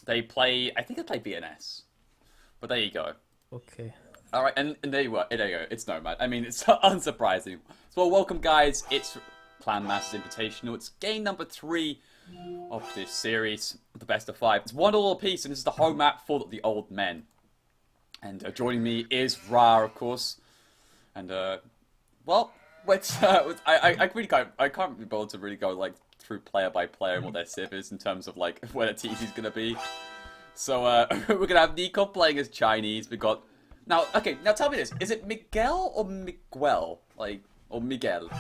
They play, I think they play BNS. But there you go. Okay. All right, and there you go. There you go. It's Nomad. I mean, it's unsurprising. So, well, welcome, guys. It's Clan Masters Invitational. It's game number 3 of this series, the best of 5. It's 1-all apiece, and this is the home map for the old men. And joining me is Ra, of course. And well, let's. I really can't. I can't be bothered to really go like through player by player and what their civ is in terms of like where the TC's gonna be. So we're gonna have Nico playing as Chinese. We got now. Okay, now tell me this: is it Miguel or Miguel? Like or Miguel?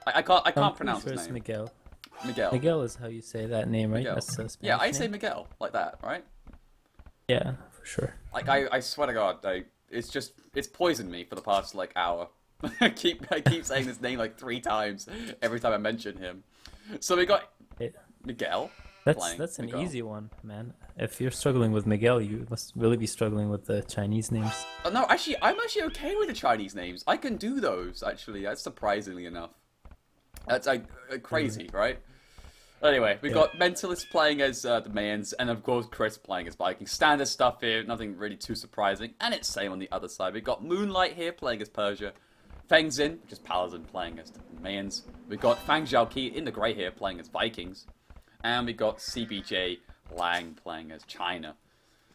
I I'm can't pretty pronounce sure his it's name. Miguel. Miguel. Miguel is how you say that name, right? Miguel. That's a Yeah, I Spanish say name. Miguel like that, right? Yeah, for sure. Like I swear to God, it's poisoned me for the past like hour. I keep saying this name like 3 times every time I mention him. So we got It, Miguel that's playing that's an Miguel. easy one, man. If you're struggling with Miguel, you must really be struggling with the Chinese names. Oh, no, actually, I'm actually okay with the Chinese names. I can do those actually. That's surprisingly enough. That's like crazy, right? Anyway, we Yeah. got Mentalist playing as the Mayans, and of course Chris playing as Viking. Standard stuff here, nothing really too surprising. And it's same on the other side. We got Moonlight here playing as Persia. Feng Xin, which is Paladin, playing as the Mayans. We got Fang Zhaoqi in the grey here playing as Vikings. And we got CBJ Lang playing as China.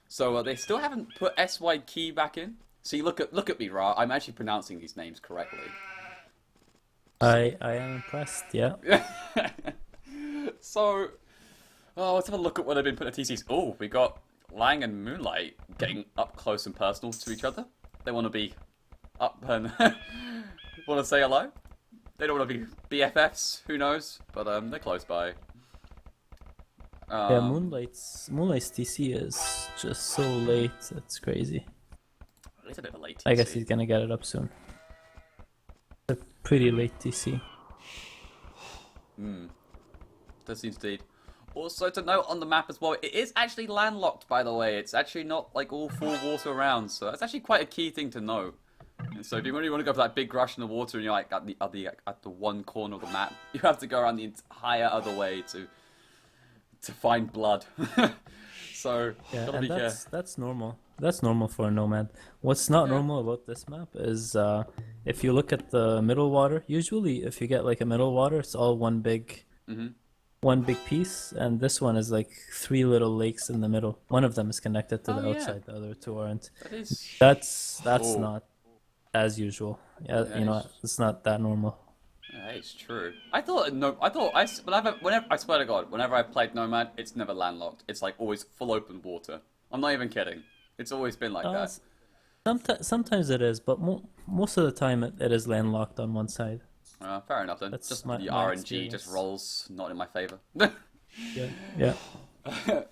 So they still haven't put SY Key back in. See, look at me, Ra. I'm actually pronouncing these names correctly. I am impressed. Yeah. So, oh, let's have a look at what they've been putting at TCs. Oh, we got Lang and Moonlight getting up close and personal to each other. They want to be up and want to say hello. They don't want to be BFFs. Who knows? But they're close by. Yeah, Um, Moonlight's TC is just so late. It's crazy. it's a bit of a late I guess TC. he's gonna get it up soon. A pretty late TC. Does indeed. Also to note on the map as well, it is actually landlocked, by the way. It's actually not like all full water around, so that's actually quite a key thing to know. And so if you really want to go for that big rush in the water and you're like at the one corner of the map, you have to go around the entire other way to find blood. So Yeah, gotta and be careful. that's normal. That's normal for a nomad. What's not Yeah. normal about this map is if you look at the middle water, usually if you get like a middle water, it's all one big piece, and this one is like 3 little lakes in the middle. One of them is connected to Oh the yeah, outside, the other 2 aren't. that is. That's Oh, not as usual. Yeah, that you know, is. it's not that normal. That is true. I thought no. I thought whenever I swear to God, whenever I played Nomad, it's never landlocked. It's like always full open water. I'm not even kidding. It's always been like that. Sometimes it is, but most of the time it is landlocked on one side. Fair enough then. That's Just my the my RNG just experience. rolls not in my favor. Yeah, yeah.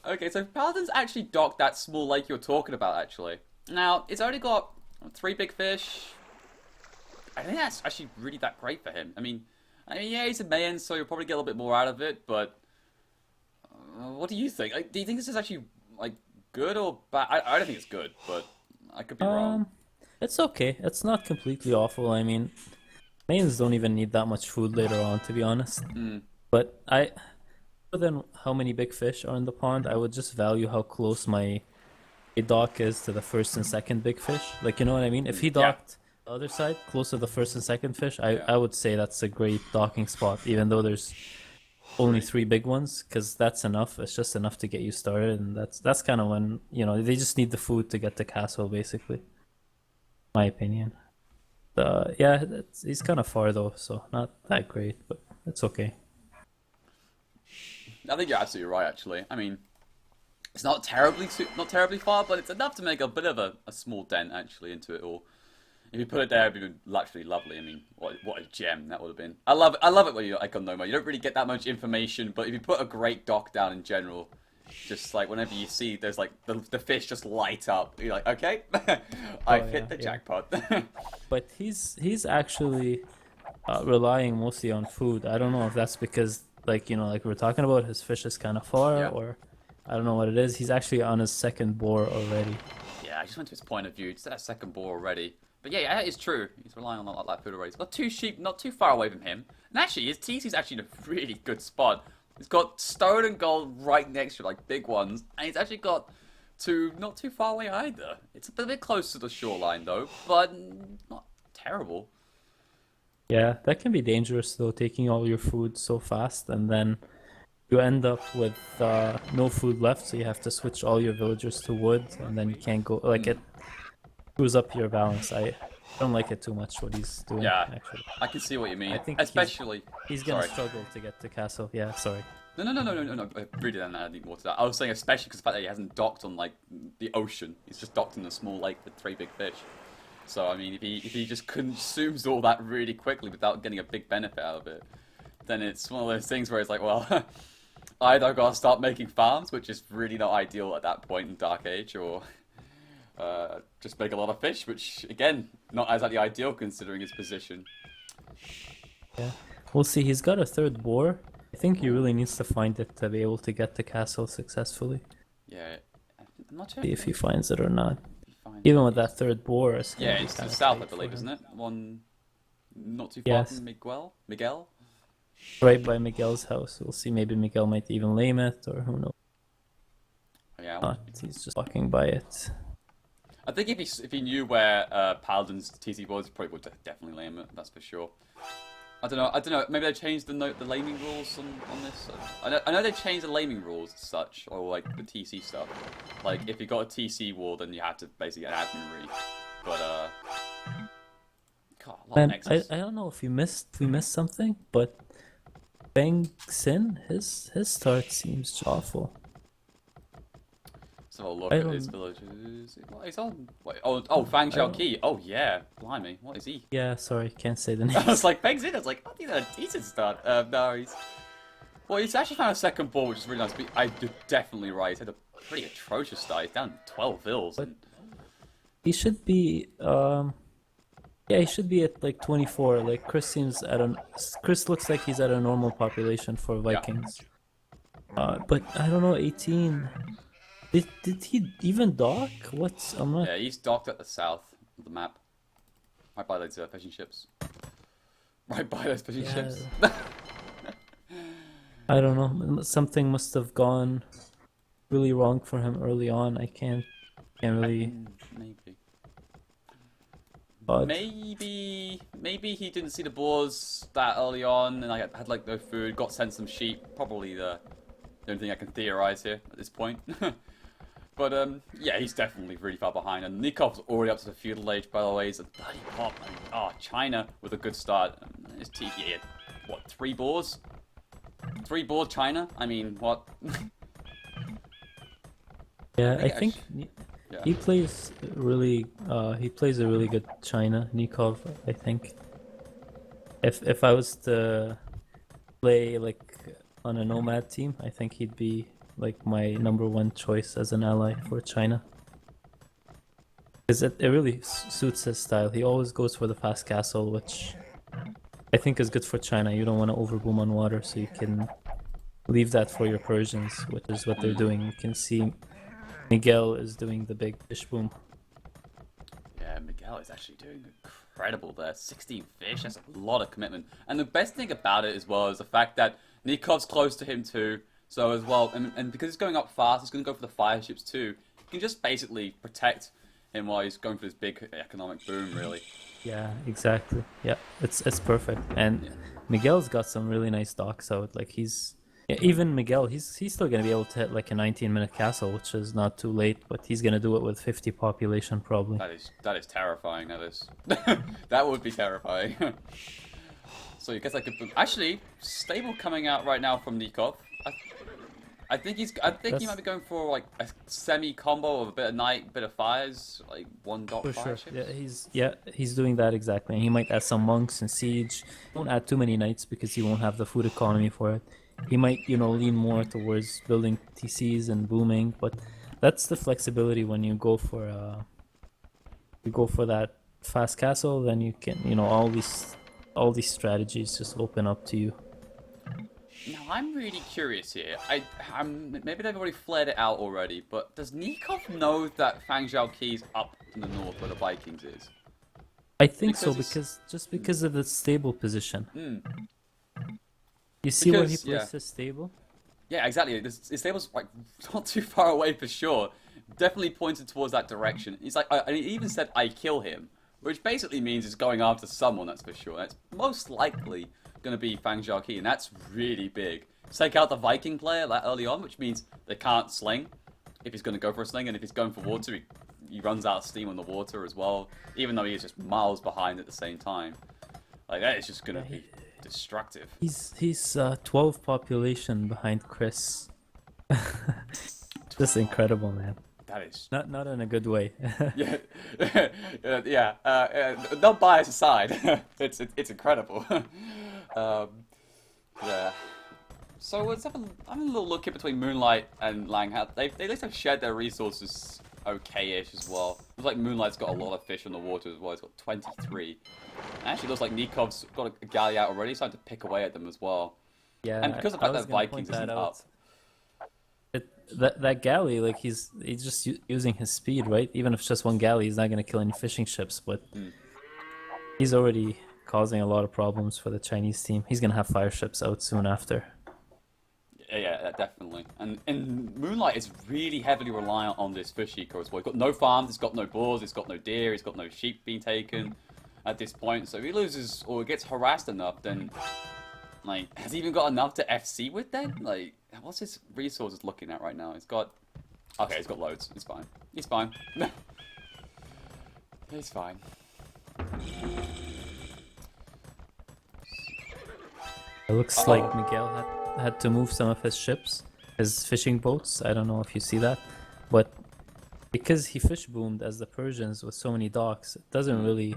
Okay, so Paladin's actually docked that small lake you were talking about. Actually, now it's only got 3 big fish. I think that's actually really that great for him. I mean, yeah, he's a Mayan, so you'll probably get a little bit more out of it. But what do you think? Like, do you think this is actually like good or bad? I don't think it's good, but I could be wrong. Um, it's okay. It's not completely awful. I mean, mains don't even need that much food later on, to be honest. Mm, But other than how many big fish are in the pond, I would just value how close my dock is to the first and second big fish. Like, you know what I mean? If he yeah, docked the other side, close to the first and second fish, I, yeah. I would say that's a great docking spot, even though there's only 3 big ones, because that's enough. It's just enough to get you started, and that's kind of when, they just need the food to get to castle, basically. My opinion. Yeah, he's kind of far though, so not that great, but it's okay. I think you're absolutely right. Actually, I mean, it's not terribly far, but it's enough to make a bit of a small dent actually into it all. If you put it there, it'd be actually lovely. I mean, what a gem that would have been. I love it when you're Icon Noma. You don't really get that much information, but if you put a great dock down in general, just like whenever you see there's like the fish just light up, you're like, okay, Oh I've hit yeah, the yeah. jackpot. But he's actually relying mostly on food. I don't know if that's because, like we are talking about, his fish is kind of far, Yeah, or I don't know what it is. He's actually on his second boar already. yeah. I just went to his point of view. Just that second ball already. But yeah, that is true. He's relying on that food already. He's got 2 sheep not too far away from him, and actually his TC's actually in a really good spot. It's got stone and gold right next to it, like big ones, and it's actually got two not too far away either. It's a bit close to the shoreline though, but not terrible. Yeah, that can be dangerous though, taking all your food so fast, and then you end up with no food left, so you have to switch all your villagers to wood, and then you can't go. Like it screws up your balance. I don't like it too much what he's doing. Yeah, Actually, I can see what you mean. I think Especially, he's gonna sorry. struggle to get to castle. Yeah, sorry. No. I really didn't add any more to that. I was saying especially because the fact that he hasn't docked on like the ocean. He's just docked in a small lake with three big fish. So I mean, if he just consumes all that really quickly without getting a big benefit out of it, then it's one of those things where it's like, well, either I've got to start making farms, which is really not ideal at that point in Dark Age, or just make a lot of fish, which again, not exactly ideal considering his position. Yeah, we'll see. He's got a third boar. I think he really needs to find it to be able to get the castle successfully. Yeah, I'm not sure See if he finds it or not. he finds Even it. with that third boar, it's gonna Yeah, be it's to kinda the south, I tight for believe, him. isn't it? One not too far Yes. from Miguel. Right by Miguel's house. We'll see. Maybe Miguel might even lame it, or who knows. Yeah, Not. He's just walking by it. I think if he knew where Paladin's TC was, he probably would definitely lame it. That's for sure. I don't know. Maybe they changed the laming rules on this. I know they changed the laming rules as such, or like the TC stuff. Like if you got a TC wall, then you have to basically get admin re. But God, a lot of Man, nexus. I don't know if we missed something, but Bang Sin, his start seems awful. So look I at don't- his villages. What is on? Wait, oh, Fang Xiaoqi. Oh yeah, blimey, what is he? Yeah, sorry, can't say the I name. was like, Bang's in. I was like, I think that's a decent start. No, he's actually found a second ball, which is really nice. But you're definitely right. He's had a pretty atrocious start. He's down 12 vills. But- And, He should be yeah, he should be at like 24. Like Chris looks like he's at a normal population for Vikings. But I don't know, 18. Did he even dock? I'm not. yeah, he's docked at the south of the map, right by those fishing ships. Right by those fishing Yeah. ships. I don't know. Something must have gone really wrong for him early on. I can't really. Maybe. But Maybe he didn't see the boars that early on, and I had like no food. Got sent some sheep. Probably the only thing I can theorize here at this point. But yeah, he's definitely really far behind. And Nikov's already up to the feudal age, by the way. He's a bloody pop. I mean, China with a good start. His TP had what 3 boars? 3 boars, China. I mean, what? yeah, I think I think Yeah. he plays a really good China, Nikov, I think. If I was to play like on a nomad team, I think he'd be like my number one choice as an ally for China. Because it really suits his style. He always goes for the fast castle, which I think is good for China. You don't want to overboom on water, so you can leave that for your Persians, which is what they're doing. You can see Miguel is doing the big fish boom. Yeah, Miguel is actually doing incredible there. 16 fish, that's a lot of commitment. And the best thing about it as well is the fact that Nikov's close to him too. So as well, and because he's going up fast, he's going to go for the fire ships too. He can just basically protect him while he's going for this big economic boom, really. Yeah, exactly. Yeah, it's perfect. And Yeah. Miguel's got some really nice docks out. Like even Miguel, he's still gonna be able to hit like a 19-minute castle, which is not too late. But he's gonna do it with 50 population probably. That is terrifying. That is. That would be terrifying. So you guess I could actually stable coming out right now from Nikov. I think he might be going for like a semi combo of a bit of night, bit of fires, like one dot For fire sure. ships. He's doing that exactly. And he might add some monks and siege. Won't add too many knights because he won't have the food economy for it. He might, lean more towards building TCs and booming, but that's the flexibility when you go for that fast castle, then you can, all these strategies just open up to you. Now I'm really curious here. Maybe they've already flared it out already, but does Nikov know that Fang Zhaoqi's up in the north where the Vikings is? I think so Because because of the stable position. Hmm. You see where he Because, yeah. placed his stable? Yeah, exactly. This table's like not too far away for sure. Definitely pointed towards that direction. He's like, and he even said, "I kill him," which basically means he's going after someone. That's for sure. That's most likely going to be Fang Zhaki, and that's really big. Take out the Viking player that early on, which means they can't sling if he's going to go for a sling, and if he's going for water, he runs out of steam on the water as well. Even though he is just miles behind at the same time, like that is just going to be destructive. He's 12 population behind Chris. Just incredible, man. That is not in a good way. yeah, yeah. No bias aside, it's incredible. Yeah. So let's have a little look here between Moonlight and Lang. They at least have shared their resources okay-ish as well. Looks like Moonlight's got a lot of fish on the water as well. He's got 23. Actually, looks like Nikov's got a galley out already, starting to pick away at them as well. Yeah, and because of the fact that Vikings isn't up. That galley, like he's just using his speed, right? Even if it's just one galley, he's not gonna kill any fishing ships, but he's already causing a lot of problems for the Chinese team. He's gonna have fire ships out soon after. Yeah, definitely. And Moonlight is really heavily reliant on this fish eco as well. He's got no farms, he's got no boars, he's got no deer, he's got no sheep being taken at this point. So if he loses or gets harassed enough, then like has he even got enough to FC with then? Like what's his resources looking at right now? He's got he's got loads. He's fine. He's fine. He's fine. It looks like Miguel had to move some of his ships, his fishing boats. I don't know if you see that, but because he fish boomed as the Persians with so many docks, it doesn't really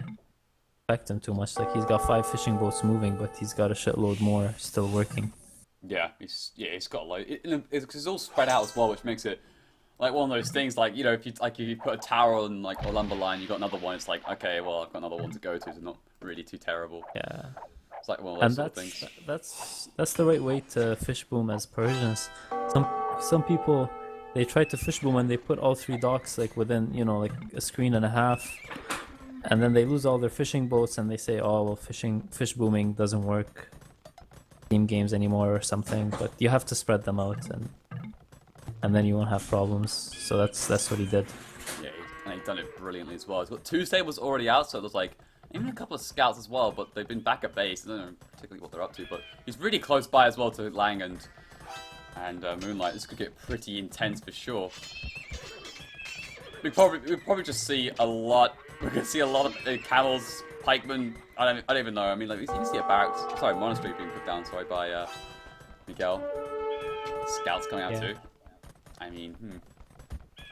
affect him too much. Like he's got 5 fishing boats moving, but he's got a shitload more still working. Yeah, he's got a load. It's all spread out as well, which makes it like one of those things. Like if you put a tower on like a lumber line, you got another one. It's like okay, well I've got another one to go to. It's not really too terrible. Yeah. It's like one of those sort of things. That's the right way to fish boom as Persians. Some people they try to fish boom and they put all 3 docks like within like a screen and a half, and then they lose all their fishing boats and they say, oh well, fish booming doesn't work team games anymore or something. But you have to spread them out and then you won't have problems. So that's what he did. Yeah, and he's done it brilliantly as well. He's got 2 stables already out, so there's like. Even a couple of scouts as well, but they've been back at base. I don't know particularly what they're up to, but he's really close by as well to Lang and Moonlight. This could get pretty intense for sure. We'll probably just see a lot. We're gonna see a lot of camels, pikemen. I don't even know. I mean, like you can see a barracks. Sorry, monastery being put down. Sorry, by Miguel. Scouts coming out too. I mean, I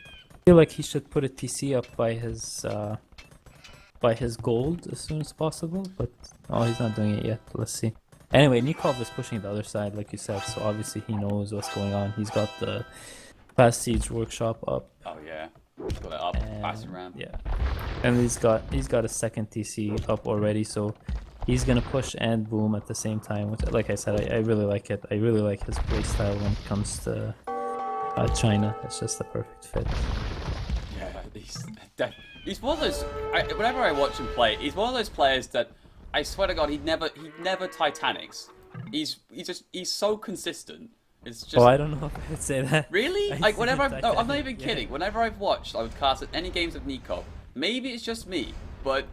feel like he should put a TC up by his gold as soon as possible, but he's not doing it yet. Let's see. Anyway, Nikov is pushing the other side, like you said, so obviously he knows what's going on. He's got the Fast Siege workshop up. Oh yeah, he's got it up, passing around. Yeah, and he's got a second TC up already, so he's gonna push and boom at the same time. Which, like I said, I really like it. I really like his playstyle when it comes to China. It's just the perfect fit. Yeah, he's one of those. Whenever I watch him play, he's one of those players that I swear to God, he never Titanics. He's so consistent. It's just. Oh, I don't know if I would say that. Really? Like whenever I'm not even kidding. Whenever I've watched, I would cast at any games of Nikov. Maybe it's just me, but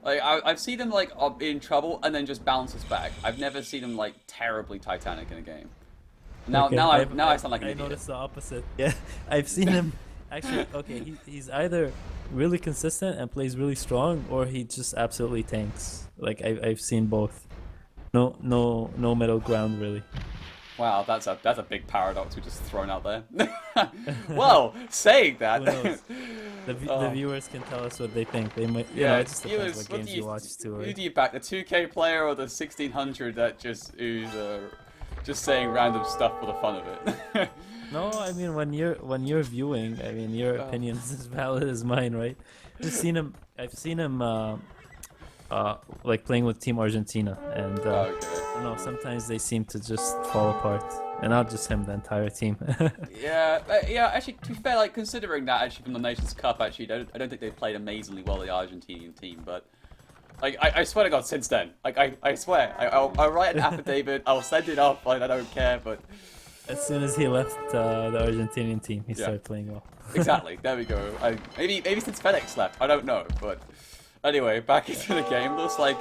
like I've seen him like in trouble and then just bounces back. I've never seen him like terribly Titanic in a game. Now I sound like an idiot. I noticed the opposite. Yeah, I've seen him. Actually, okay, he's either really consistent and plays really strong, or he just absolutely tanks. Like I've seen both. No middle ground really. Wow, that's a big paradox we just thrown out there. Well, saying that, the viewers can tell us what they think. They might, it just depends what games you watch too. Who do you back, the 2K player or the 1600 that who's just saying random stuff for the fun of it? No, I mean when you're viewing, I mean your opinion's as valid as mine, right? I've seen him like playing with Team Argentina, and sometimes they seem to just fall apart, and not just him, the entire team. yeah. Actually, to be fair, like considering that actually from the Nations Cup, actually, I don't think they played amazingly well the Argentinian team, but. Like, I swear to God, since then, like, I swear, I'll write an affidavit, I'll send it off, like, I don't care, but, As soon as he left the Argentinian team, he Yeah. started playing well. Exactly. There we go. Maybe since FedEx left, I don't know. But anyway, back into the game. Looks like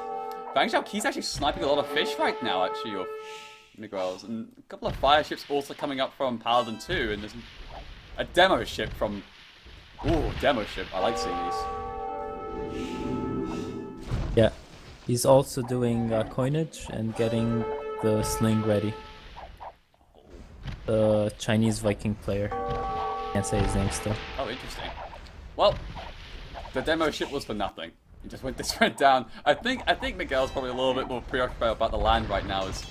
Fang Xiaoqi's actually sniping a lot of fish right now. Actually, of Miguel's, and a couple of fire ships also coming up from Paladin 2, and there's a demo ship from. Ooh, demo ship. I like seeing these. Yeah, he's also doing coinage and getting the sling ready. The Chinese Viking player. Can't say his name still. Oh, interesting. Well, the demo ship was for nothing. He just went down. I think Miguel's probably a little bit more preoccupied about the land right now. It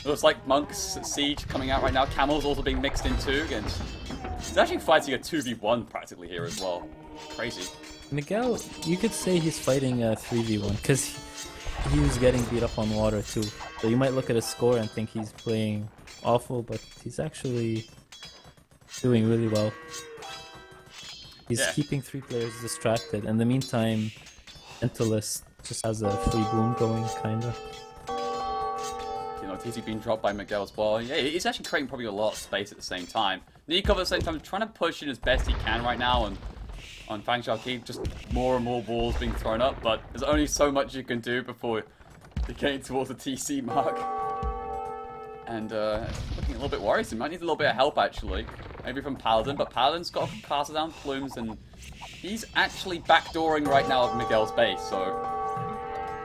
looks like Monk's Siege coming out right now. Camel's also being mixed in too against. He's actually fighting a 2v1 practically here as well. Crazy. Miguel, you could say he's fighting a 3v1 because he was getting beat up on water too. So you might look at his score and think he's playing awful, but he's actually doing really well. He's keeping 3 players distracted. In the meantime, Mentalist just has a free boom going, kinda. You know, TC being dropped by Miguel as well. Yeah, he's actually creating probably a lot of space at the same time. Nikov at the same time trying to push in as best he can right now, and on Fang Xiaoqi, just more and more walls being thrown up, but there's only so much you can do before you're getting towards the TC mark. And it's looking a little bit worrisome. Might need a little bit of help actually. Maybe from Paladin, but Paladin's got to castle down plumes, and he's actually backdooring right now of Miguel's base, so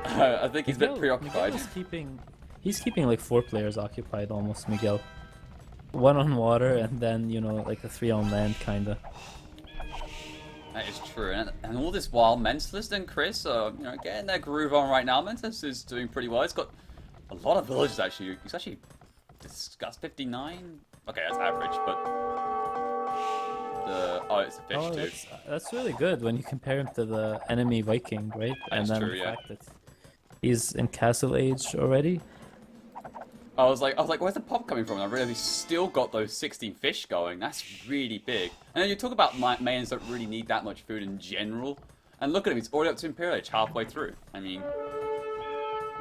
I think he's a bit preoccupied. He's keeping like 4 players occupied almost, Miguel. 1 on water and then, you know, like a 3 on land kinda. That is true, and all this while, Mentalist and Chris are, you know, getting their groove on right now. Mentalist is doing pretty well. He's got a lot of villages actually. He's actually discussed 59. Okay, that's average, but it's a fish too. That's really good when you compare him to the enemy Viking, right? That's and then true, the yeah. fact that he's in Castle Age already. I was like, where's the pop coming from? And I realized he's still got those 16 fish going. That's really big. And then you talk about Mayans don't really need that much food in general. And look at him, he's already up to Imperial Age halfway through. I mean,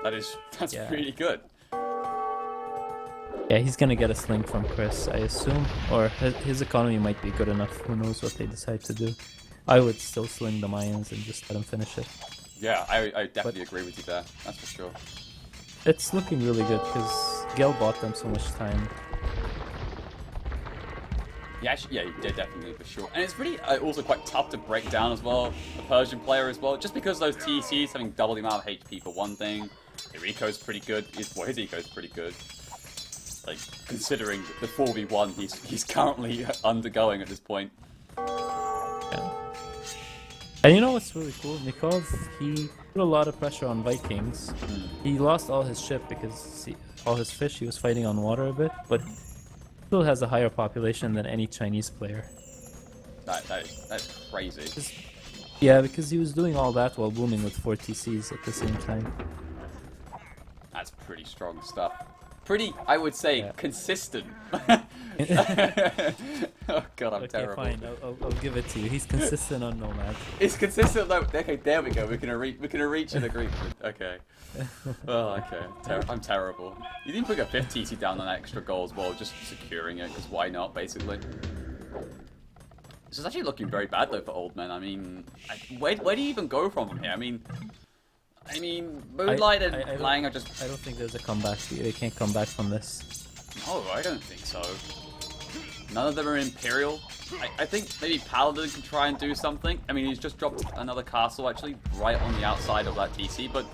that's really good. Yeah, he's gonna get a sling from Chris, I assume. Or his economy might be good enough. Who knows what they decide to do. I would still sling the Mayans and just let him finish it. Yeah, I definitely agree with you there. That's for sure. It's looking really good because Gel bought them so much time. Yeah, actually, yeah, you did definitely for sure. And it's really also quite tough to break down as well, a Persian player as well, just because those TCs having double the amount of HP for one thing. Their eco's pretty good. His eco's pretty good. Like, considering the 4v1 he's currently undergoing at this point. Yeah. And you know what's really cool? Nikov, he put a lot of pressure on Vikings. He lost all his ship because all his fish he was fighting on water a bit, but still has a higher population than any Chinese player. That's crazy. Yeah, because he was doing all that while booming with 4 TCs at the same time. That's pretty strong stuff. Pretty, I would say, consistent. Oh god, I'm terrible. Okay, fine. I'll give it to you. He's consistent on Nomad. It's consistent though. Okay, there we go. We're gonna reach an agreement. Okay. Oh, okay. I'm terrible. You didn't put a 5th TC down on that extra goal as well, just securing it, because why not, basically. This is actually looking very bad though for Old Men. I mean, where do you even go from here? I mean, Moonlight and Lang are just. I don't think there's a comeback. They can't come back from this. No, I don't think so. None of them are Imperial. I think maybe Paladin can try and do something. I mean, he's just dropped another castle, actually, right on the outside of that TC, but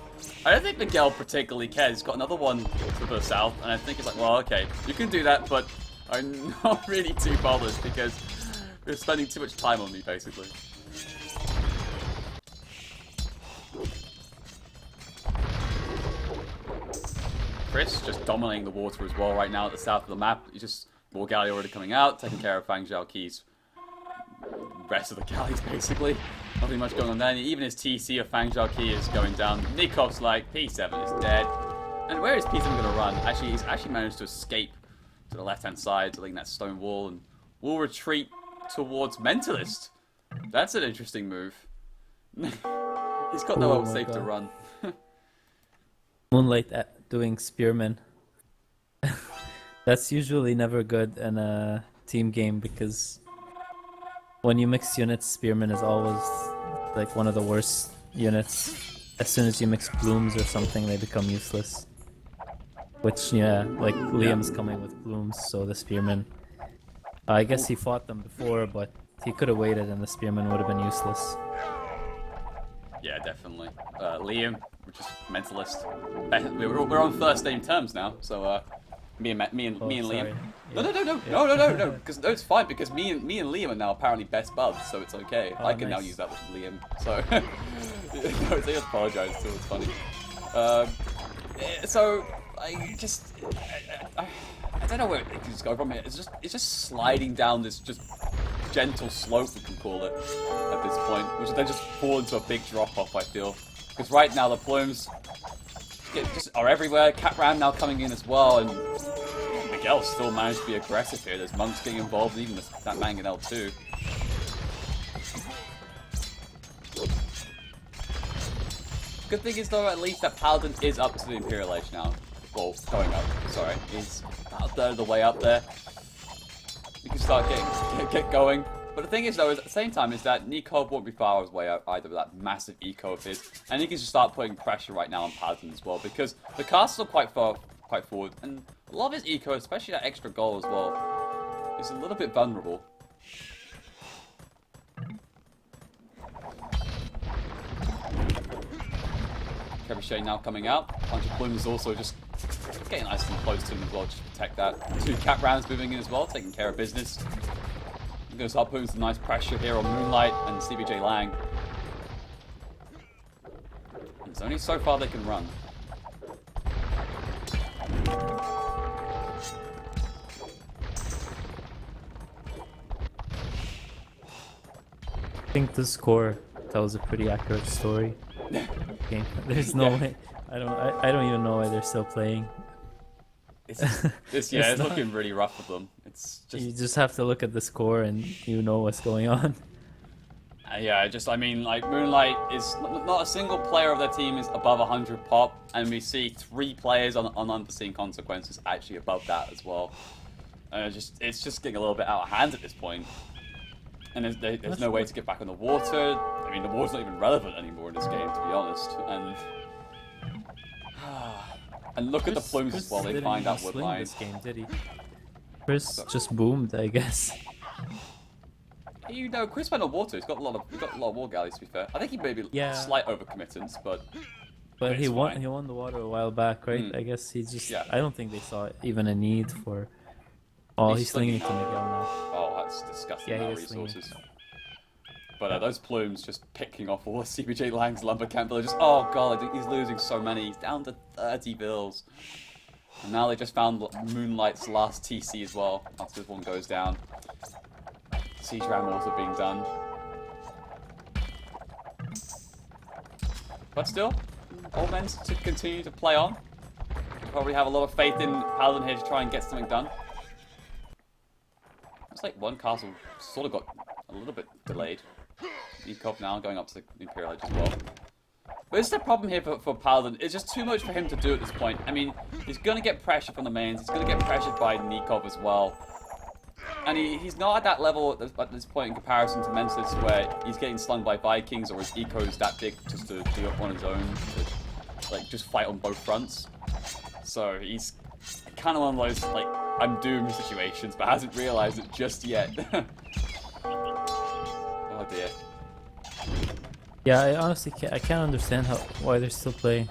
I don't think Miguel particularly cares. He's got another one to the south, and I think it's like, well, okay, you can do that, but I'm not really too bothered because you're spending too much time on me, basically. Chris just dominating the water as well right now at the south of the map. He's just more galley already coming out, taking care of Fang Xiaoqi's rest of the galleys basically. Nothing much going on there. And even his TC of Fang Xiaoqi is going down. Nikov's like, P7 is dead. And where is P7 going to run? Actually, he's actually managed to escape to the left-hand side, to that stone wall, and will retreat towards Mentalist. That's an interesting move. He's got nowhere safe to run. Moonlight doing spearmen. That's usually never good in a team game because when you mix units, Spearman is always like one of the worst units. As soon as you mix blooms or something, they become useless. Which, yeah, like Yeah. Liam's coming with blooms, so the Spearman. I guess he fought them before, but he could have waited and the Spearman would have been useless. Yeah, definitely. Liam, we're just mentalist. We're on first name terms now, so me and Oh, Liam. sorry. No, Yeah. no, no, no, Yeah. no, no, no, no. Because no, it's fine because me and Liam are now apparently best buds, so it's okay. Oh, I can now nice. use that with Liam. So no, I apologize. Still, it's funny. Um, so I just I don't know where it can just go from here. It's just sliding down this just gentle slope, we can call it, at this point, which then just fall into a big drop off. I feel because right now the plumes just are everywhere. Catram now coming in as well, and Miguel still managed to be aggressive here. There's monks getting involved, and even that Mangonel too. Good thing is though, at least that Paladin is up to the Imperial Age now. Well, going up. Sorry, he's about a third of the way up there. You can start get going. But the thing is though, is at the same time, is that Nikov won't be far away either with that massive eco of his, and he can just start putting pressure right now on Paladin as well because the castle's quite forward, and a lot of his eco, especially that extra goal as well, is a little bit vulnerable. Trebuchet now coming out. Bunch of Plume is also just getting nice and close to him as well, just to protect that. Two Cat Rams moving in as well, taking care of business. I'm going to start putting some nice pressure here on Moonlight and CBJ Lang. And it's only so far they can run. I think the score tells a pretty accurate story. Okay. There's no way. I don't even know why they're still playing. It's not- looking really rough for them. It's You just just have to look at the score and you know what's going on. yeah, I mean, like Moonlight is not a single player of their team is above 100 pop, and we see 3 players on Unforeseen Consequences actually above that as well. It's just getting a little bit out of hand at this point. And there's no way to get back on the water. I mean, the water's not even relevant anymore in this game, to be honest. And look at the plumes as well. They didn't find even that wood swing line. this game, did he? Chris just boomed, I guess. You know, Chris went on water. He's got a lot of war galleys. To be fair, I think he may be Yeah. slight overcommittance, but But it's he won. fine. He won the water a while back, right? Mm. I guess he just. Yeah. I don't think they saw even a need for. Oh, he's slinging to slinging. Miguel now. Oh, that's disgusting. Yeah, he Amount is of slinging. resources. But those plumes just picking off all of CBJ Lang's lumber camp villagers. Oh god, I think he's losing so many. He's down to 30 bills. And now they just found Moonlight's last TC as well. After this one goes down. Siege Ram also being done. But still, all men to continue to play on. Probably have a lot of faith in Paladin here to try and get something done. Looks like one castle sort of got a little bit delayed. Ekop now going up to the Imperial Age as well. But it's the problem here for Paladin. It's just too much for him to do at this point. I mean, he's going to get pressure from the mains. He's going to get pressured by Nikov as well. And he's not at that level at this point in comparison to Mensis, where he's getting slung by Vikings or his eco's that big just to do up on his own to like just fight on both fronts. So he's kind of one of those like I'm doomed situations, but hasn't realized it just yet. Oh dear. Yeah, I honestly can't understand why they're still playing.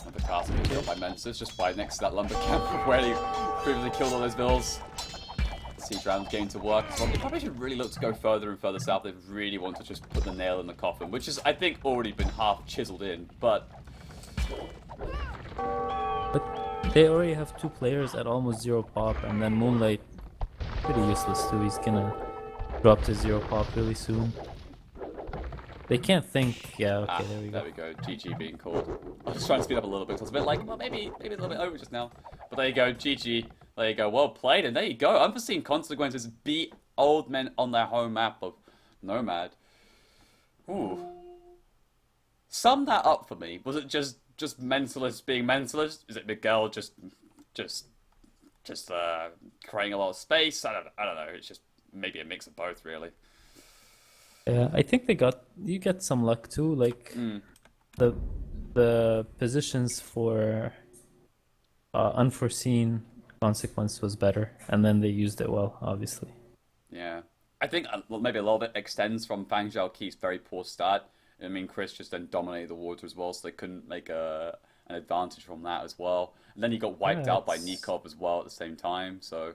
And the castle being killed by Mensis just right next to that lumber camp where he previously killed all those vills. Siege Ram's getting to work as well. They probably should really look to go further and further south. They really want to just put the nail in the coffin, which is, I think, already been half chiseled in, but But they already have 2 players at almost 0 pop, and then Moonlight, pretty useless too. He's gonna drop to 0 pop really soon. They can't think. Yeah, okay, there we go. There we go. GG being called. I was trying to speed up a little bit. So I was a bit like, well, maybe a little bit over just now. But there you go. GG. There you go. Well played. And there you go. Unforeseen Consequences beat old men on their home map of Nomad. Ooh. Sum that up for me. Was it just mentalist being mentalist? Is it Miguel just just creating a lot of space. I don't know. It's just maybe a mix of both, really. Yeah, I think you get some luck too. Like Mm, the the positions for unforeseen consequence was better, and then they used it well, obviously. yeah, I think maybe a little bit extends from Fang Zhaoqi's very poor start. I mean, Chris just then dominated the water as well, so they couldn't make an advantage from that as well. And then he got wiped Yeah, out by it's Nikov as well at the same time, so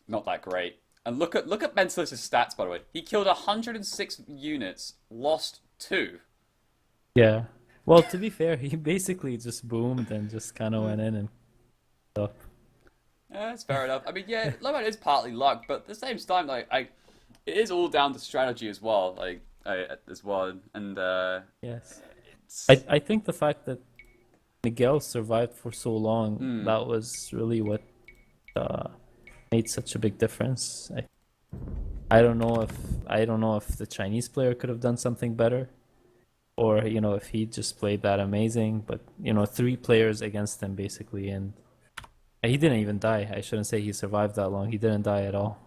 not that great. And look at Mentalist's stats, by the way. He killed 106 units, lost two. yeah. Well, to be fair, he basically just boomed and just kind of went in and stuff. Yeah, that's fair enough. I mean, yeah, Lomad is partly luck, but at the same time, it is all down to strategy as well. As well, and Yes. it's I think the fact that Miguel survived for so long, hmm, that was really what uh, made such a big difference. I don't know if I don't know if the Chinese player could have done something better, or if he just played that amazing. But three players against him basically, and he didn't even die. I shouldn't say he survived that long. He didn't die at all.